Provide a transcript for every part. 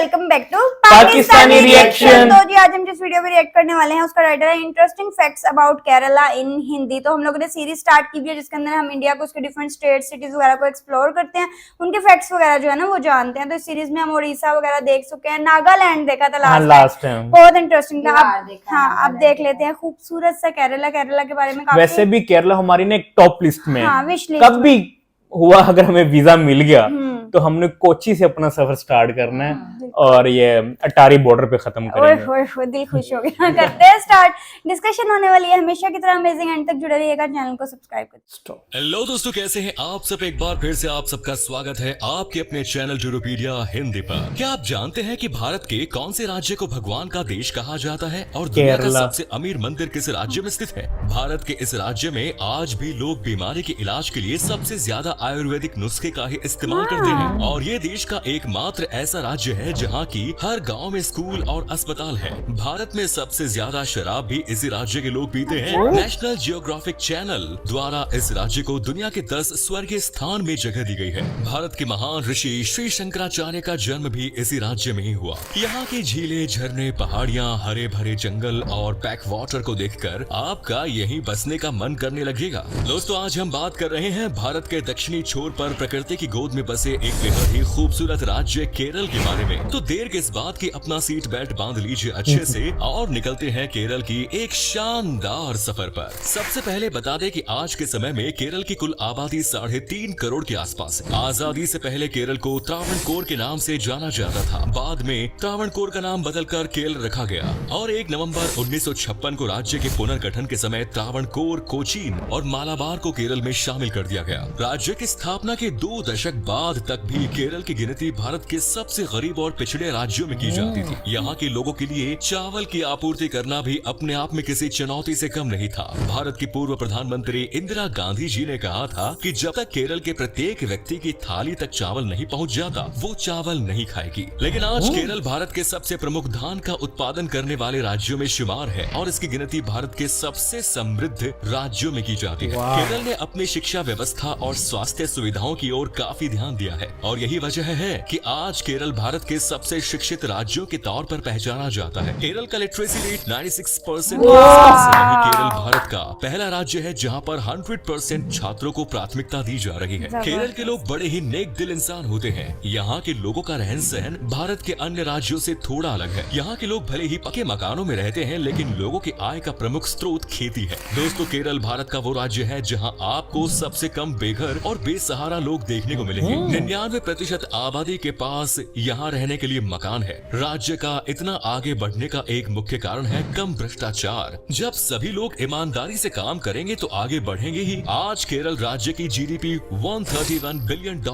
Welcome back to Pakistani reaction. तो जी आज हम जिस वीडियो पे रिएक्ट करने वाले हैं उसका टाइटल है इंटरेस्टिंग फैक्ट्स अबाउट केरला इन हिंदी। तो हम लोगों ने सीरीज स्टार्ट की भी है जिसके अंदर हम इंडिया को उसके डिफरेंट स्टेट सिटीज वगैरह को एक्सप्लोर करते हैं, उनके फैक्ट्स वगैरह जो है ना वो जानते हैं। तो इस सीरीज में हम उड़ीसा वगैरह देख चुके हैं, नागालैंड देखा था लास्ट टाइम, बहुत इंटरेस्टिंग था। अब देख लेते हैं खूबसूरत सा केरला के बारे में। वैसे भी केरला हमारी ना एक टॉप लिस्ट में है। विश लिस्ट कब भी हुआ अगर हमें वीजा मिल गया तो हमने कोची से अपना सफर स्टार्ट करना है और ये अटारी बॉर्डर पे खत्म करेंगे। ओए दिल खुश हो गया। करते हैं स्टार्ट। डिस्कशन होने वाली है हमेशा की तरह, अमेजिंग एंड तक जुड़े रहिएगा, चैनल को सब्सक्राइब करें। हेलो दोस्तों, कैसे हैं आप सब। एक बार फिर से आप सबका स्वागत है आपके अपने चैनल टूरोपीडिया हिंदी पर। क्या आप जानते हैं कि भारत के कौन से राज्य को भगवान का देश कहा जाता है और दुनिया का सबसे अमीर मंदिर किस राज्य में स्थित है? भारत के इस राज्य में आज भी लोग बीमारी के इलाज के लिए सबसे ज्यादा आयुर्वेदिक नुस्खे का ही इस्तेमाल करते हैं और ये देश का एकमात्र ऐसा राज्य है जहाँ की हर गांव में स्कूल और अस्पताल है। भारत में सबसे ज्यादा शराब भी इसी राज्य के लोग पीते हैं। नेशनल जियोग्राफिक चैनल द्वारा इस राज्य को दुनिया के 10 स्वर्गीय स्थान में जगह दी गई है। भारत के महान ऋषि श्री शंकराचार्य का जन्म भी इसी राज्य में ही हुआ। यहाँ की झीलें, झरने, पहाड़ियाँ, हरे भरे जंगल और बैक वाटर को देखकर आपका यहीं बसने का मन करने लगेगा। दोस्तों आज हम बात कर रहे हैं भारत के दक्षिणी छोर पर प्रकृति की गोद में बसे एक बेहद ही खूबसूरत राज्य केरल के बारे में। तो देर किस बात की, अपना सीट बेल्ट बांध लीजिए अच्छे से और निकलते हैं केरल की एक शानदार सफर पर। सबसे पहले बता दें कि आज के समय में केरल की कुल आबादी 3.5 करोड़ के आसपास है। आजादी से पहले केरल को त्रावणकोर के नाम से जाना जाता था। बाद में त्रावणकोर का नाम बदलकर केरल रखा गया और 1 नवंबर 1956 को राज्य के पुनर्गठन के समय त्रावणकोर, कोचीन और मालाबार को केरल में शामिल कर दिया गया। राज्य की स्थापना के 2 दशक बाद तक भी केरल की गिनती भारत के सबसे गरीब और पिछड़े राज्यों में की जाती थी। यहाँ के लोगों के लिए चावल की आपूर्ति करना भी अपने आप में किसी चुनौती से कम नहीं था। भारत की पूर्व प्रधानमंत्री इंदिरा गांधी जी ने कहा था कि जब तक केरल के प्रत्येक व्यक्ति की थाली तक चावल नहीं पहुँच जाता वो चावल नहीं खाएगी। लेकिन आज केरल भारत के सबसे प्रमुख धान का उत्पादन करने वाले राज्यों में शुमार है और इसकी गिनती भारत के सबसे समृद्ध राज्यों में की जाती है। केरल ने अपनी शिक्षा व्यवस्था और स्वास्थ्य सुविधाओं की ओर काफी ध्यान दिया है और यही वजह है कि आज केरल भारत के सबसे शिक्षित राज्यों के तौर पर पहचाना जाता है। केरल का लिटरेसी रेट 96%। केरल भारत का पहला राज्य है जहां पर 100% छात्रों को प्राथमिकता दी जा रही है। केरल के लोग बड़े ही नेक दिल इंसान होते हैं। यहाँ के लोगों का रहन सहन भारत के अन्य राज्यों से थोड़ा अलग है। यहाँ के लोग भले ही पक्के मकानों में रहते हैं लेकिन लोगों की आय का प्रमुख स्रोत खेती है। दोस्तों केरल भारत का वो राज्य है जहाँ आपको सबसे कम बेघर और बेसहारा लोग देखने को मिलेंगे। 99% आबादी के पास यहाँ रहने के लिए मकान है। राज्य का इतना आगे बढ़ने का एक मुख्य कारण है कम भ्रष्टाचार। जब सभी लोग ईमानदारी से काम करेंगे तो आगे बढ़ेंगे ही। आज केरल राज्य की जीडीपी $131 बिलियन का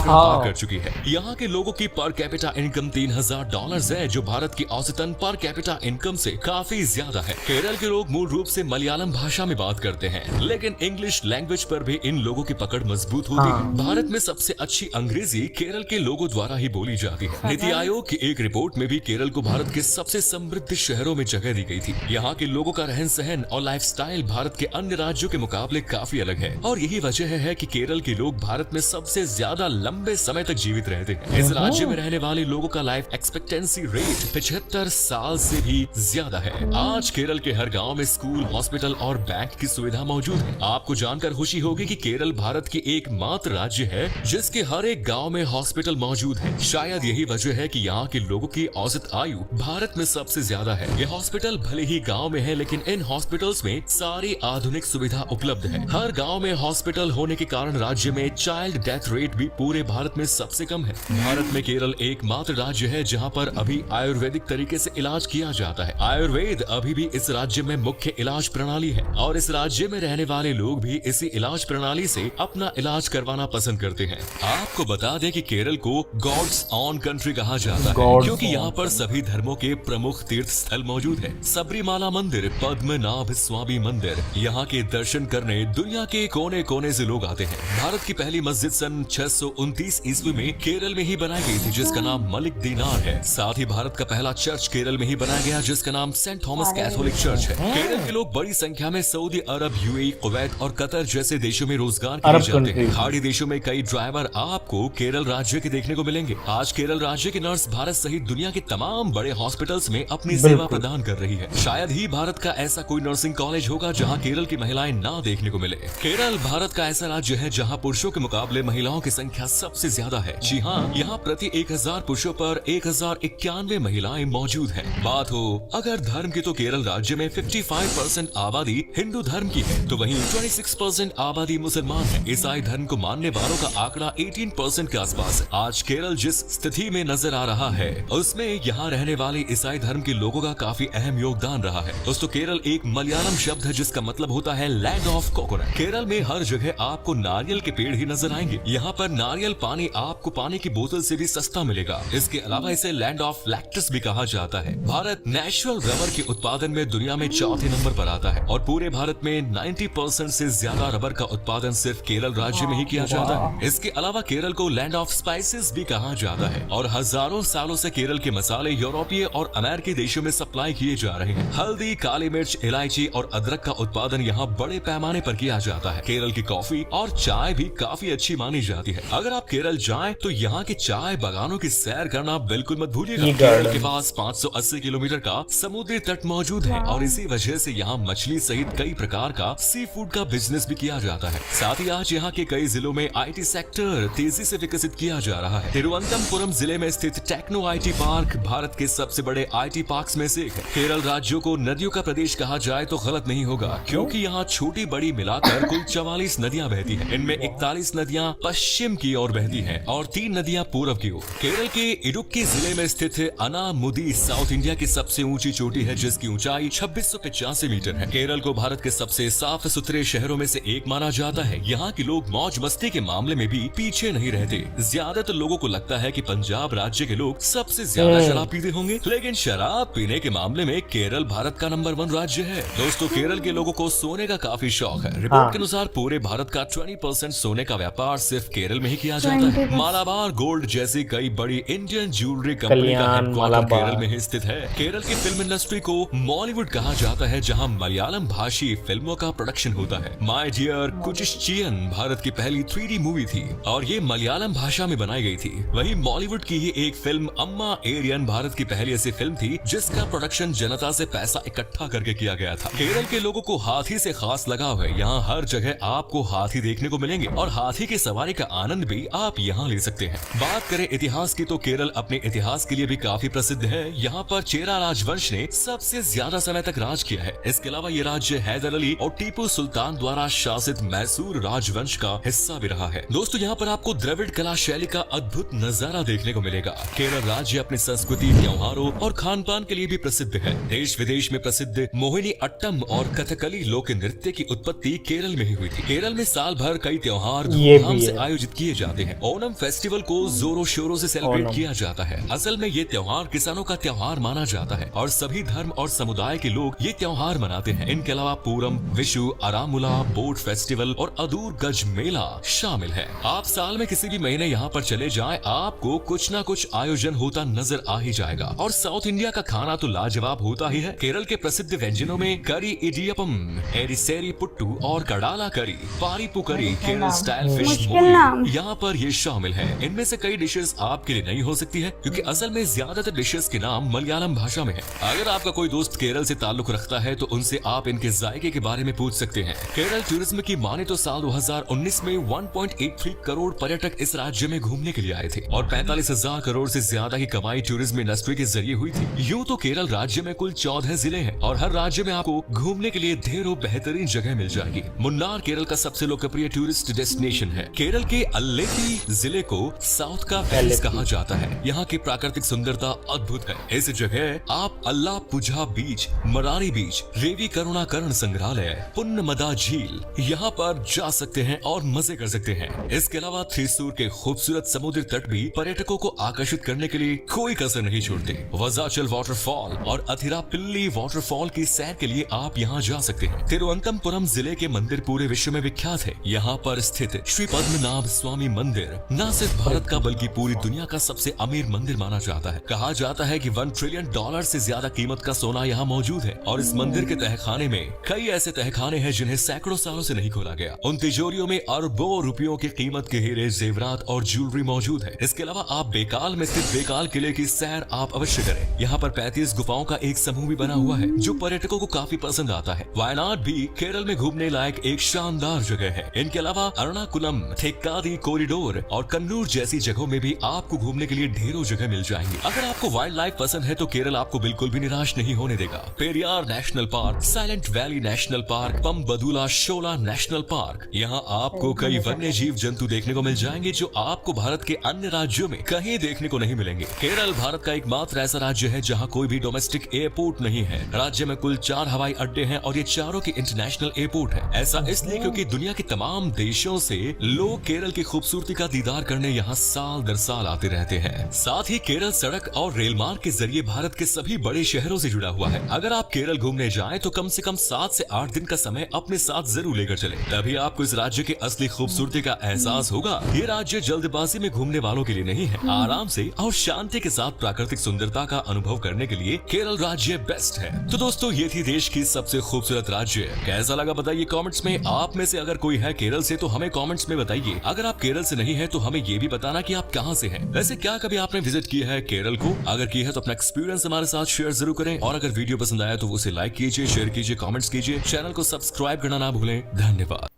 पार कर चुकी है। यहाँ के लोगों की पर कैपिटा इनकम $3000 है जो भारत की औसतन पर कैपिटा इनकम से काफी ज्यादा है। केरल के लोग मूल रूप से मलयालम भाषा में बात करते हैं लेकिन इंग्लिश लैंग्वेज पर भी इन लोगों की पकड़ मजबूत होती है। भारत में सबसे अच्छी अंग्रेजी केरल के लोगों द्वारा ही बोली जाती है। नीति आयोग की एक रिपोर्ट में भी केरल को भारत के सबसे समृद्ध शहरों में जगह दी गई थी। यहाँ के लोगों का रहन सहन और लाइफस्टाइल भारत के अन्य राज्यों के मुकाबले काफी अलग है और यही वजह है कि केरल के लोग भारत में सबसे ज्यादा लंबे समय तक जीवित रहते हैं। इस राज्य में रहने वाले लोगों का लाइफ एक्सपेक्टेंसी रेट 75 साल से भी ज्यादा है। आज केरल के हर गाँव में स्कूल, हॉस्पिटल और बैंक की सुविधा मौजूद है। आपको जानकर खुशी होगी कि केरल भारत की एकमात्र राज्य है जिसके हर एक गांव में हॉस्पिटल मौजूद है। शायद यही वजह है कि यहाँ के लोगों की औसत आयु भारत में सबसे ज्यादा है। ये हॉस्पिटल भले ही गांव में है लेकिन इन हॉस्पिटल्स में सारी आधुनिक सुविधा उपलब्ध है। हर गांव में हॉस्पिटल होने के कारण राज्य में चाइल्ड डेथ रेट भी पूरे भारत में सबसे कम है। भारत में केरल एकमात्र राज्य है जहाँ पर अभी आयुर्वेदिक तरीके से इलाज किया जाता है। आयुर्वेद अभी भी इस राज्य में मुख्य इलाज प्रणाली है और इस राज्य में रहने वाले लोग भी इसी इलाज प्रणाली से अपना इलाज करवाना पसंद करते हैं। आपको बता दें कि केरल को गॉड्स ऑन कंट्री कहा जाता है क्योंकि यहाँ पर सभी धर्मों के प्रमुख तीर्थ स्थल मौजूद है। सबरीमाला मंदिर, पद्मनाभ स्वामी मंदिर, यहाँ के दर्शन करने दुनिया के कोने कोने से लोग आते हैं। भारत की पहली मस्जिद सन 629 ईस्वी में केरल में ही बनाई गई थी जिसका नाम मलिक दीनार है। साथ ही भारत का पहला चर्च केरल में ही बनाया गया जिसका नाम सेंट थॉमस कैथोलिक चर्च है। केरल के लोग बड़ी संख्या में सऊदी अरब, यूएई, कुवैत और कतर जैसे देशों में रोजगार के लिए जाते हैं। खाड़ी देशों में कई ड्राइवर आप आपको केरल राज्य के देखने को मिलेंगे। आज केरल राज्य की नर्स भारत सहित दुनिया के तमाम बड़े हॉस्पिटल्स में अपनी सेवा प्रदान कर रही है। शायद ही भारत का ऐसा कोई नर्सिंग कॉलेज होगा जहां केरल की महिलाएं ना देखने को मिले। केरल भारत का ऐसा राज्य है जहां पुरुषों के मुकाबले महिलाओं की संख्या सबसे ज्यादा है। जी हाँ, यहाँ प्रति 1000 पुरुषों पर 1091 महिलाएं मौजूद है। बात हो अगर धर्म की तो केरल राज्य में 55% आबादी हिंदू धर्म की है, तो वहीं 26% आबादी मुसलमान है। ईसाई धर्म को मानने वालों का आंकड़ा 18% के आसपास है। आज केरल जिस स्थिति में नजर आ रहा है उसमें यहाँ रहने वाले ईसाई धर्म के लोगों का काफी अहम योगदान रहा है। दोस्तों, केरल एक मलयालम शब्द है जिसका मतलब होता है लैंड ऑफ कोकोनट। केरल में हर जगह आपको नारियल के पेड़ ही नजर आएंगे। यहाँ पर नारियल पानी आपको पानी की बोतल से भी सस्ता मिलेगा। इसके अलावा इसे लैंड ऑफ लैक्टस भी कहा जाता है। भारत नेचुरल रबर के उत्पादन में दुनिया में चौथे नंबर पर आता है और पूरे भारत में 90% से ज्यादा रबर का उत्पादन सिर्फ केरल राज्य में ही किया जाता है। इसके अलावा केरल को लैंड ऑफ स्पाइसेस भी कहा जाता है और हजारों सालों से केरल के मसाले यूरोपीय और अमेरिकी देशों में सप्लाई किए जा रहे हैं। हल्दी, काली मिर्च, इलायची और अदरक का उत्पादन यहाँ बड़े पैमाने पर किया जाता है। केरल की कॉफी और चाय भी काफी अच्छी मानी जाती है। अगर आप केरल जाएं तो यहाँ के चाय बागानों की सैर करना बिल्कुल मत भूलिएगा। केरल के पास 580 किलोमीटर का समुद्री तट मौजूद है और इसी वजह से यहाँ मछली सहित कई प्रकार का सी फूड का बिजनेस भी किया जाता है। साथ ही आज यहाँ के कई जिलों में IT सेक्टर तेजी से विकसित किया जा रहा है। तिरुवनंतपुरम जिले में स्थित टेक्नो IT पार्क भारत के सबसे बड़े IT पार्क्स में से एक है। केरल राज्यों को नदियों का प्रदेश कहा जाए तो गलत नहीं होगा, क्योंकि यहाँ छोटी बड़ी मिलाकर कुल 44 नदियाँ बहती है। इनमें 41 नदियाँ पश्चिम की ओर बहती है और 3 नदियाँ पूर्व की ओर। केरल के इडुक्की जिले में स्थित अनामुदी साउथ इंडिया की सबसे ऊंची चोटी है जिसकी ऊंचाई 2685 मीटर है। केरल को भारत के सबसे साफ सुथरे शहरों में से एक माना जाता है। यहाँ के लोग मौज मस्ती के मामले में भी पीछे नहीं रहते। ज्यादातर लोगों को लगता है कि पंजाब राज्य के लोग सबसे ज्यादा शराब पीते होंगे, लेकिन शराब पीने के मामले में केरल भारत का नंबर 1 राज्य है। दोस्तों, केरल के लोगों को सोने का काफी शौक है। रिपोर्ट के अनुसार पूरे भारत का 20% सोने का व्यापार सिर्फ केरल में ही किया जाता है। मालाबार गोल्ड जैसी कई बड़ी इंडियन ज्वेलरी कंपनी का हेडक्वार्टर केरल में ही स्थित है। केरल की फिल्म इंडस्ट्री को मॉलीवुड कहा जाता है, जहां मलयालम भाषी फिल्मों का प्रोडक्शन होता है। माय डियर कुचिश्चियन भारत की पहली 3D मूवी थी और ये मलयालम भाषा में बनाई गई थी। वहीं मॉलीवुड की ही एक फिल्म अम्मा एरियन भारत की पहली ऐसी फिल्म थी जिसका प्रोडक्शन जनता से पैसा इकट्ठा करके किया गया था। केरल के लोगों को हाथी से खास लगाव है। यहाँ हर जगह आपको हाथी देखने को मिलेंगे और हाथी की सवारी का आनंद भी आप यहाँ ले सकते हैं। बात करें इतिहास की तो केरल अपने इतिहास के लिए भी काफी प्रसिद्ध है। यहाँ पर चेरा राजवंश ने सबसे ज्यादा समय तक राज किया है। इसके अलावा ये राज्य हैदर अली और टीपू सुल्तान द्वारा शासित मैसूर राजवंश का हिस्सा भी रहा है। दोस्तों, यहाँ पर आपको द्रविड़ कला शैली का अद्भुत नजारा देखने को मिलेगा। केरल राज्य अपनी संस्कृति, त्योहारों और खान पान के लिए भी प्रसिद्ध है। देश विदेश में प्रसिद्ध मोहिनी अट्टम और कथकली लोक नृत्य की उत्पत्ति केरल में ही हुई थी। केरल में साल भर कई त्योहार धूमधाम से आयोजित किए जाते हैं। ओणम फेस्टिवल को जोरों शोरों से सेलिब्रेट किया जाता है। असल में ये त्योहार किसानों का त्योहार माना जाता है और सभी धर्म और समुदाय के लोग ये त्योहार मनाते हैं। इनके अलावा पूरम, विशु, अरामुला, बोट फेस्टिवल और अदूर गज मेला शामिल है। आप साल में किसी भी महीने यहाँ पर चले जाएं, आपको कुछ ना कुछ आयोजन होता नजर आ ही जाएगा। और साउथ इंडिया का खाना तो लाजवाब होता ही है। केरल के प्रसिद्ध व्यंजनों में करी इडियपम, एरिसेरी पुट्टू और कडाला करी, पारीपू करी, केरल स्टाइल फिश मोली यहाँ पर ये शामिल है। इनमें से कई डिशेस आपके लिए नहीं हो सकती है क्योंकि असल में ज्यादातर डिशेस के नाम मलयालम भाषा में है। अगर आपका कोई दोस्त केरल से ताल्लुक रखता है तो उनसे आप इनके जायके के बारे में पूछ सकते हैं। केरल टूरिज्म की माने तो साल 2019 में 1.83 करोड़ पर्यटक इस राज्य में घूमने के लिए आए थे और 45,000 करोड़ से ज्यादा की कमाई टूरिज्म इंडस्ट्री के जरिए हुई थी। यूँ तो केरल राज्य में कुल 14 जिले हैं और हर राज्य में आपको घूमने के लिए ढेरों बेहतरीन जगह मिल जाएगी। मुन्नार केरल का सबसे लोकप्रिय टूरिस्ट डेस्टिनेशन है। केरल के अल्लेपी जिले को साउथ का वेनिस कहा जाता है। यहाँ की प्राकृतिक सुंदरता अद्भुत है। इस जगह आप अल्लापुझा बीच, मरारी बीच, रेवी करुणाकरण संग्रहालय, पुन्नमदा झील यहाँ पर जा सकते हैं और मजे कर सकते हैं। इसके अलावा थ्रिसूर के खूबसूरत समुद्री तट भी पर्यटकों को आकर्षित करने के लिए कोई कसर नहीं छोड़ते। वजाचल वाटरफॉल और अथिरापिल्ली वाटरफॉल की सैर के लिए आप यहाँ जा सकते हैं। तिरुवनंतपुरम जिले के मंदिर पूरे विश्व में विख्यात है। यहाँ पर स्थित श्री पद्मनाभ स्वामी मंदिर न सिर्फ भारत का बल्कि पूरी दुनिया का सबसे अमीर मंदिर माना जाता है। कहा जाता है कि $1 ट्रिलियन से ज्यादा कीमत का सोना यहाँ मौजूद है और इस मंदिर के तहखाने में कई ऐसे तहखाने हैं जिन्हें सैकड़ों सालों से नहीं खोला गया। उन तिजोरियों में अरबों रुपयों की कीमत के हीरे जेवरात और ज्वेलरी मौजूद है। इसके अलावा आप बेकाल में स्थित बेकाल किले की सैर आप अवश्य करें। यहाँ पर 35 गुफाओं का एक समूह भी बना हुआ है जो पर्यटकों को काफी पसंद आता है। वायनाड भी केरल में घूमने लायक एक शानदार जगह है। इनके अलावा एर्नाकुलम, थेक्कादी कॉरिडोर और कन्नूर जैसी जगहों में भी आपको घूमने के लिए ढेरों जगह मिल जाएंगी। अगर आपको वाइल्ड लाइफ पसंद है तो केरल आपको बिल्कुल भी निराश नहीं होने देगा। Periyar National Park, Silent Valley National Park, Pambadum Shola National Park, यहाँ आपको कई वन्य जीव जंतु देखने को मिल जाएंगे जो आपको भारत के अन्य राज्यों में कहीं देखने को नहीं मिलेंगे। केरल भारत का एकमात्र ऐसा राज्य है जहाँ कोई भी डोमेस्टिक एयरपोर्ट नहीं है। राज्य में कुल 4 हवाई अड्डे हैं और ये चारों की इंटरनेशनल एयरपोर्ट है। ऐसा इसलिए क्योंकि दुनिया के तमाम देशों से लोग केरल की खूबसूरती का दीदार करने यहाँ साल दर साल आते रहते हैं। साथ ही केरल सड़क और रेल मार्ग के जरिए भारत के सभी बड़े शहरों से जुड़ा हुआ है। अगर आप केरल घूमने जाएं तो कम से कम 7 से 8 दिन का समय अपने साथ जरूर लेकर चले, तभी आपको इस राज्य के असली खूबसूरती का एहसास होगा। ये राज्य जल्दबाजी में घूमने वालों के लिए नहीं है। आराम से और शांति के साथ प्राकृतिक सुंदरता का अनुभव करने के लिए केरल राज्य बेस्ट है। तो दोस्तों, ये थी देश की सबसे खूबसूरत राज्य। कैसा लगा बताइए कमेंट्स में। आप में से अगर कोई है केरल से तो हमें कमेंट्स में बताइए। अगर आप केरल से नहीं है तो हमें ये भी बताना कि आप कहां से हैं। वैसे क्या कभी आपने विजिट किया है केरल को? अगर किया है तो अपना एक्सपीरियंस हमारे साथ शेयर जरूर करें। और अगर वीडियो पसंद आया तो उसे लाइक कीजिए, शेयर कीजिए, कमेंट्स कीजिए, चैनल को सब्सक्राइब करना ना भूलें। धन्यवाद।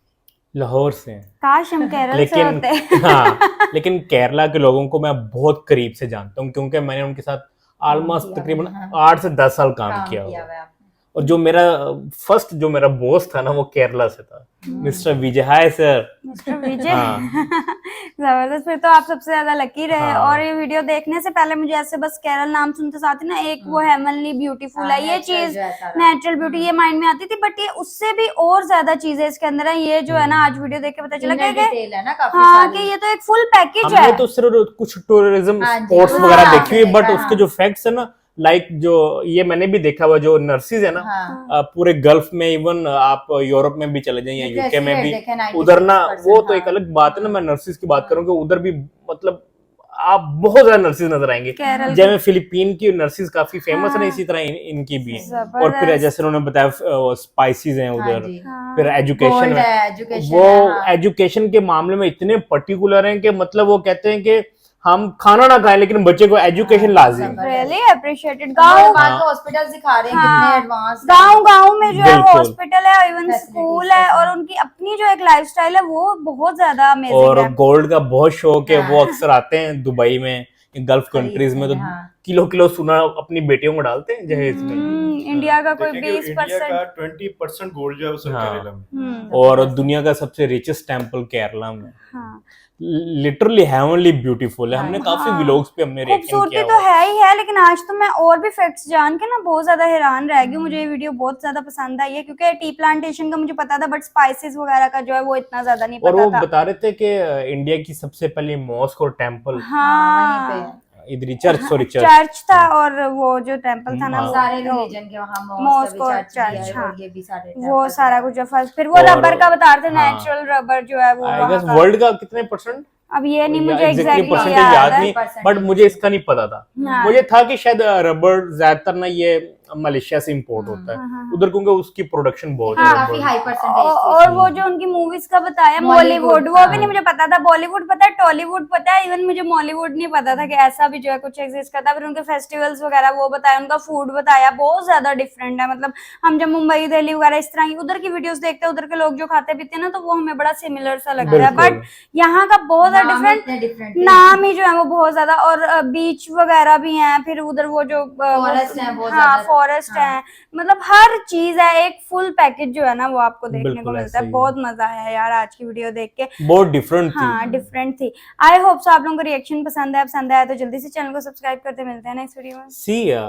लाहौर से हैं। काश हम केरल से लेकिन होते। हाँ, लेकिन केरला के लोगों को मैं बहुत करीब से जानता हूँ क्योंकि मैंने उनके साथ ऑलमोस्ट तकरीबन 8 से 10 साल काम किया हुआ है। और जो मेरा बॉस था ना वो केरला से था, mister Vijay. Hi sir. Mister Vijay. जबरदस्त, फिर तो आप सबसे ज्यादा लकी रहे। हाँ। और ये वीडियो देखने से पहले मुझे ऐसे बस केरल नाम सुनते साथ ही ना एक वो हेवनली ब्यूटीफुल है, ये चीज नेचुरल ब्यूटी ये माइंड में आती थी, बट ये उससे भी और ज्यादा चीजें इसके अंदर है। ये जो है ना आज वीडियो देख के पता चला कि हाँ कि ये तो एक फुल पैकेज है। हमने तो सिर्फ कुछ टूरिज्म स्पॉट्स वगैरह देखी हुई, बट उसके जो फैक्ट्स है ना, लाइक जो ये मैंने भी देखा हुआ, जो नर्सिस है ना पूरे गल्फ में, इवन आप यूरोप में भी चले जाएं या यूके में भी, उधर ना वो तो एक अलग बात है ना। मैं नर्सिस की बात करूँ कि उधर भी मतलब आप बहुत ज्यादा नर्सिस नजर आएंगे। जैसे फिलीपीन की नर्सिस काफी फेमस है, इसी तरह इनकी भी है। और फिर जैसे उन्होंने बताया स्पाइसेस हैं उधर। फिर एजुकेशन में वो एजुकेशन के मामले में इतने पर्टिकुलर हैं कि मतलब वो कहते हैं कि हम खाना ना खाएं लेकिन बच्चे को एजुकेशन लाजिम। Really appreciated. गांव हॉस्पिटल दिखा रहे हैं कितने एडवांस। गांव में जो है हॉस्पिटल है, इवन स्कूल है, और उनकी अपनी जो एक लाइफस्टाइल है वो बहुत ज्यादा अमेजिंग है। और गोल्ड का बहुत शौक है। वो अक्सर आते हैं दुबई में, गल्फ कंट्रीज में, तो किलो सोना अपनी बेटियों को डालते हैं जहेज में। इंडिया का कोई 20% 20% गोल्ड जो है केरला में। और दुनिया का सबसे रिचेस्ट टेम्पल केरला में। लिटरली हेवनली ब्यूटीफुल है। हमने काफी व्लॉग्स पे हमने रिएक्शन किया। खूबसूरती तो है ही है, लेकिन आज तो मैं और भी फैक्ट्स जान के ना बहुत ज्यादा हैरान रह गई। मुझे ये वीडियो बहुत ज्यादा पसंद आई है क्योंकि टी प्लांटेशन का मुझे पता था, बट स्पाइसेस वगैरह का जो है वो इतना ज्यादा नहीं पता था। और वो था। बता रहे थे कि इंडिया की सबसे पहली मॉस्क और टेम्पल इधर चर्च था, और वो जो टेम्पल था ना सारे रिलीजन के वहाँ मॉस्क और चर्च, हाँ ये भी सारे वो सारा कुछ। फिर वो रबर का बता रहे थे, नेचुरल रबर जो है वो वर्ल्ड का कितने % अब ये नहीं मुझे एग्जैक्टली परसेंटेज याद नहीं, बट मुझे इसका नहीं पता था। मुझे था कि शायद रबर ज्यादातर ना ये मलेशिया से इंपोर्ट होता है उधर, क्योंकि उसकी प्रोडक्शन बहुत है काफी हाई परसेंटेज। और वो जो उनकी मूवीज का बताया बॉलीवुड, वो भी नहीं मुझे पता था। बॉलीवुड पता है, टॉलीवुड पता है, इवन मुझे मॉलीवुड नहीं पता था कि ऐसा भी जो है कुछ एग्जिस्ट करता है। फिर उनके फेस्टिवल्स वगैरह वो बताया, उनका फूड बताया, बहुत ज्यादा डिफरेंट है। मतलब हम जब मुंबई दिल्ली वगैरह इस तरह की उधर की वीडियोस देखते हैं, उधर के लोग जो खाते पीते हैं ना, तो वो हमें बड़ा सिमिलर सा लगता है, बट यहाँ का बहुत डिफरेंट नाम ही जो है वो बहुत ज्यादा। और बीच वगैरह भी हैं, फिर उधर वो जो फॉरेस्ट है, मतलब हर चीज है, एक फुल पैकेज जो है ना वो आपको देखने को मिलता है। बहुत मजा आया यार आज की वीडियो देख के, बहुत डिफरेंट थी। हाँ डिफरेंट थी। आई होप सो आप लोगों को रिएक्शन पसंद आया तो जल्दी से चैनल को सब्सक्राइब करते। मिलते हैं नेक्स्ट वीडियो में। सी या।